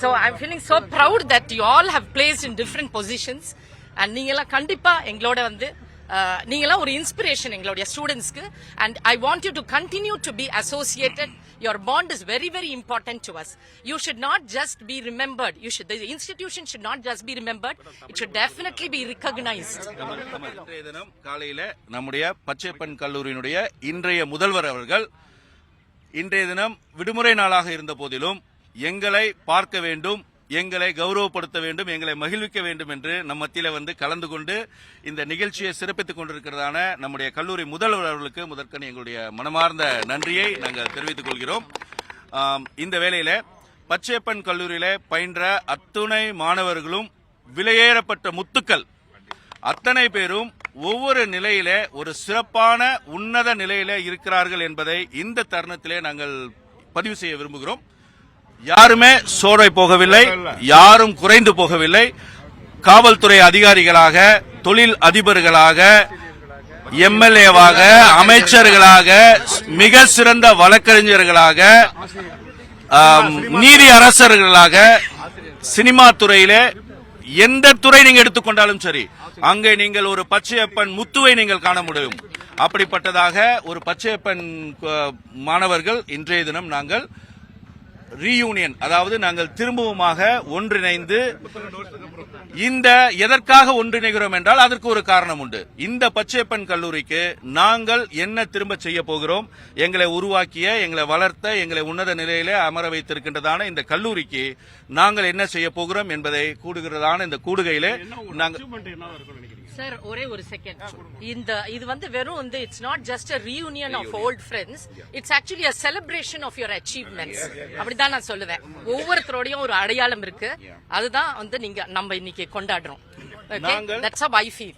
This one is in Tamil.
So I'm feeling so proud that you all have placed in different positions. And நீங்களா கண்டிப்பா எங்களோட வந்து நீங்களா ஒரு இன்ஸ்பிரேஷன் எங்களுடைய ஸ்டூடெண்ட்ஸ்க்கு. And I want you to continue to be associated. Your bond is very, very important to us. You should not just be remembered. The institution should not just be remembered. It should definitely be recognized. இன்றைய தினம் காலையில நம்முடைய பச்சையப்பன் கல்லூரியினுடைய இன்றைய முதல்வர் அவர்கள் இன்றைய தினம் விடுமுறை நாளாக இருந்த போதிலும் எங்களை பார்க்க வேண்டும், எங்களை கௌரவப்படுத்த வேண்டும், எங்களை மகிழ்விக்க வேண்டும் என்று நம் மத்தியில வந்து கலந்து கொண்டு இந்த நிகழ்ச்சியை சிறப்பித்துக் கொண்டிருக்கிறதான நம்முடைய கல்லூரி முதல்வர் அவர்களுக்கு முதற்கண் எங்களுடைய மனமார்ந்த நன்றியை நாங்கள் தெரிவித்துக் கொள்கிறோம். இந்த வேளையில பச்சையப்பன் கல்லூரியில பயின்ற அத்துணை மாணவர்களும் விலையேறப்பட்ட முத்துக்கள் அத்தனை பேரும் ஒவ்வொரு நிலையில ஒரு சிறப்பான உன்னத நிலையில இருக்கிறார்கள் என்பதை இந்த தருணத்திலே நாங்கள் பதிவு செய்ய விரும்புகிறோம். யாருமே சோரை போகவில்லை, யாரும் குறைந்து போகவில்லை. காவல்துறை அதிகாரிகளாக, தொழில் அதிபர்களாக, எம்எல்ஏவாக, அமைச்சர்களாக, மிக சிறந்த வழக்கறிஞர்களாக, நீதி அரசர்களாக, சினிமா துறையிலே எந்த துறை நீங்க எடுத்துக்கொண்டாலும் சரி, அங்கே நீங்கள் ஒரு பச்சையப்பன் முத்துவை நீங்கள் காண முடியும். அப்படிப்பட்டதாக ஒரு பச்சையப்பன் மாணவர்கள் இன்றைய தினம் நாங்கள் ரீயூனியன், அதாவது நாங்கள் திரும்பவுமாக ஒன்றிணைந்து இந்த எதற்காக ஒன்றிணைகிறோம் என்றால் அதற்கு ஒரு காரணம் உண்டு. இந்த பச்சையப்பன் கல்லூரிக்கு நாங்கள் என்ன திரும்ப செய்ய போகிறோம், எங்களை உருவாக்கிய, எங்களை வளர்த்த, எங்களை உன்னத நிலையிலே அமர வைத்திருக்கின்றதான இந்த கல்லூரிக்கு நாங்கள் என்ன செய்ய போகிறோம் என்பதை கூடுகிறதான இந்த கூடுகையிலே நாங்கள் சார் ஒரே ஒரு செகண்ட். இது வந்து வெறும் வந்து it's not just a reunion of old friends, it's actually a celebration of your achievements. அப்படிதான் நான் சொல்லுவேன். ஒவ்வொருத்தரோடையும் ஒரு அடையாளம் இருக்கு, அதுதான் வந்து நம்ம இன்னைக்கு கொண்டாடுறோம். Okay, that's how I feel.